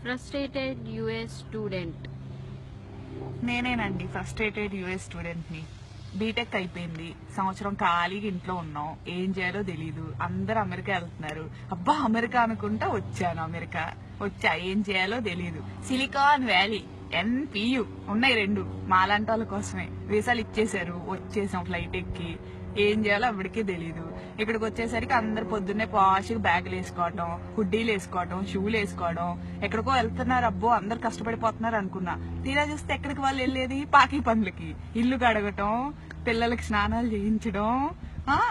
Frustrated US student. నేనేనండి frustrated US స్టూడెంట్ని. BTech అయిపోయింది, సంవత్సరం ఖాళీగా ఇంట్లో ఉన్నాం, ఏం చేయాలో తెలీదు. అందరూ అమెరికా వెళ్తున్నారు, అబ్బా అమెరికా అనుకుంటా వచ్చాను. అమెరికా వచ్చా, ఏం చేయాలో తెలీదు. సిలికాన్ వ్యాలీ, NPU ఉన్నాయి రెండు, మాలాంటి వాళ్ళ కోసమే. వీసాలు ఇచ్చేసారు, వచ్చేసాం ఫ్లైట్ ఎక్కి. ఏం చేయాలో అప్పటికే తెలీదు. ఇక్కడికి వచ్చేసరికి అందరు పొద్దున్నే పాష్గా బ్యాగులు వేసుకోవడం, హుడ్డీలు వేసుకోవడం, షూలు వేసుకోవడం, ఎక్కడికో వెళ్తున్నారు, అబ్బో అందరు కష్టపడిపోతున్నారు అనుకున్నా. తీరా చూస్తే ఎక్కడికి వాళ్ళు వెళ్ళేది పాకి పనులకి. ఇల్లు కడగటం, పిల్లలకి స్నానాలు చేయించడం,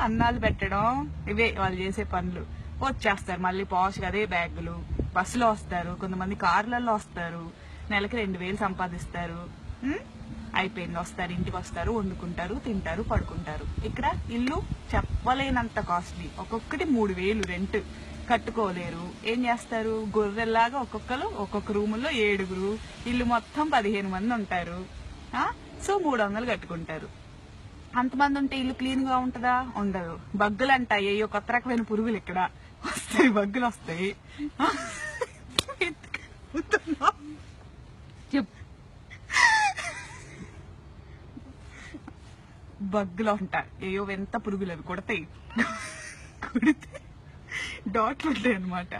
అన్నాలు పెట్టడం, ఇవే వాళ్ళు చేసే పనులు. వచ్చేస్తారు మళ్ళీ పాష్గా అదే బ్యాగులు. బస్సులో వస్తారు, కొంతమంది కార్లలో వస్తారు, నెలకి 2,000 సంపాదిస్తారు. అయిపోయింది, వస్తారు, ఇంటికి వస్తారు, వండుకుంటారు, తింటారు, పడుకుంటారు. ఇక్కడ ఇల్లు చెప్పలేనంత కాస్ట్లీ, ఒక్కొక్కటి 3,000 రెంట్. కట్టుకోలేరు, ఏం చేస్తారు, గొర్రెల్లాగా ఒక్కొక్కరు ఒక్కొక్క రూముల్లో 7, ఇల్లు మొత్తం 15 మంది ఉంటారు. సో 300 కట్టుకుంటారు. అంతమంది ఉంటే ఇల్లు క్లీన్ గా ఉంటదా? ఉండదు. బగ్గులు అంటాయి, అయ్యో కొత్త రకమైన పురుగులు ఇక్కడ వస్తాయి, బగ్గులు వస్తాయి. బగ్గులు ఉంటాయి, అయ్యో ఎంత పురుగులు, అవి కొడతాయి. కొడితే డాట్లు ఉంటాయి అనమాట.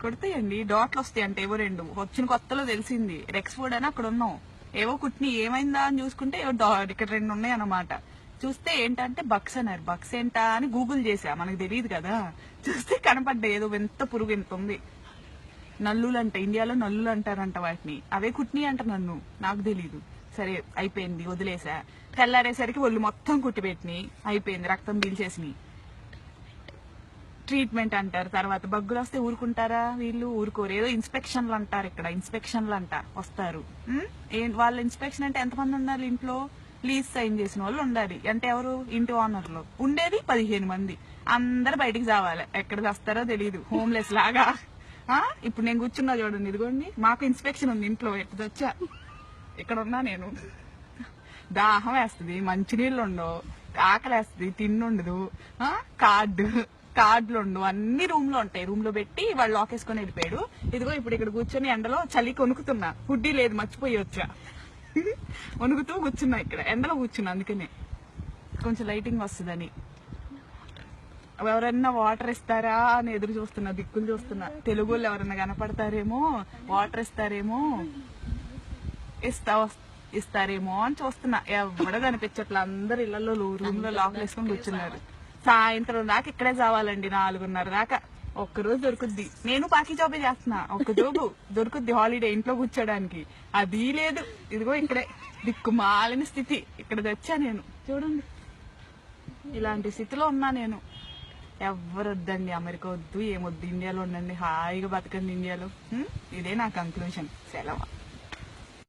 కొడతాయండి, డాట్లు వస్తాయి. అంటే ఏవో 2 వచ్చిన కొత్తలో తెలిసింది. రెక్స్ ఫుడ్ అని అక్కడ ఉన్నాం, ఏవో కుట్ని ఏమైందా అని చూసుకుంటే ఏవో ఇక్కడ 2 ఉన్నాయి అన్నమాట. చూస్తే ఏంటంటే బక్స్ అన్నారు. బక్స్ ఏంటా అని గూగుల్ చేసా, మనకు తెలియదు కదా. చూస్తే కనపడ్డాయి, ఏదో ఎంత పురుగు ఎంత ఉంది. నల్లులు అంట, ఇండియాలో నల్లులు అంటారంట వాటిని, అవే కుట్ని అంట. నన్ను నాకు తెలీదు. సరే అయిపోయింది, వదిలేసా. తెల్లారేసరికి ఒళ్ళు మొత్తం కుట్టిపెట్టినాయి, అయిపోయింది, రక్తం పీల్చేసినాయి. ట్రీట్మెంట్ అంటారు. తర్వాత బగ్గులు వస్తే ఊరుకుంటారా? వీళ్ళు ఊరుకోరు. ఏదో ఇన్స్పెక్షన్లు అంటారు, ఇక్కడ ఇన్స్పెక్షన్లు అంట, వస్తారు. వాళ్ళ ఇన్స్పెక్షన్ అంటే ఎంతమంది ఉండాలి ఇంట్లో? లీజ్ సైన్ చేసిన వాళ్ళు ఉండాలి. అంటే ఎవరు? ఇంటి ఓనర్లు. ఉండేది 15 మంది. అందరు బయటికి రావాలి, ఎక్కడ వస్తారో తెలియదు, హోమ్లెస్ లాగా. ఇప్పుడు నేను కూర్చున్నా చూడండి, ఇదిగోండి, మాకు ఇన్స్పెక్షన్ ఉంది ఇంట్లో. ఎక్కడ వచ్చా, ఇక్కడ ఉన్నా నేను. దాహం వేస్తుంది, మంచినీళ్ళు ఉండవు, ఆకలి వేస్తుంది, తిండుండదు, కార్డులు ఉండవు, అన్ని రూమ్ లో ఉంటాయి. రూమ్ లో పెట్టి వాళ్ళు లాకేసుకొని వెళ్ళిపోయాడు. ఇదిగో ఇప్పుడు ఇక్కడ కూర్చొని ఎండలో చలి కొనుక్కుతున్నా, హుడ్డీ లేదు, మర్చిపోయి వచ్చా. వణుకుతూ కూర్చున్నా, ఇక్కడ ఎండలో కూర్చున్నా, అందుకనే కొంచెం లైటింగ్ వస్తుందని. ఎవరన్నా వాటర్ ఇస్తారా అని ఎదురు చూస్తున్నా, దిక్కులు చూస్తున్నా. తెలుగు వాళ్ళు ఎవరన్నా కనపడతారేమో, వాటర్ ఇస్తారేమో, ఇస్తారేమో అని చూస్తున్నా. ఎవడ కనిపించట్లా, అందరు ఇళ్లలో రూమ్ లో లాక్ వేసుకొని కూర్చున్నారు. సాయంత్రం దాకా ఇక్కడే చావాలండి, 4:30 దాకా. ఒక్కరోజు దొరుకుద్ది. నేను పాకి జాబే చేస్తున్నా, ఒక్క జాబు దొరుకుద్ది హాలిడే ఇంట్లో కూర్చోడానికి. అది లేదు. ఇదిగో ఇక్కడే దిక్కుమాలిన స్థితి. ఇక్కడ తెచ్చా నేను, చూడండి, ఇలాంటి స్థితిలో ఉన్నా నేను. ఎవరు వద్దండి, అమెరికా వద్దు, ఏమొద్దు, ఇండియాలో ఉండండి, హాయిగా బతకండి ఇండియాలో. ఇదే నా కంక్లూషన్. సెలవు.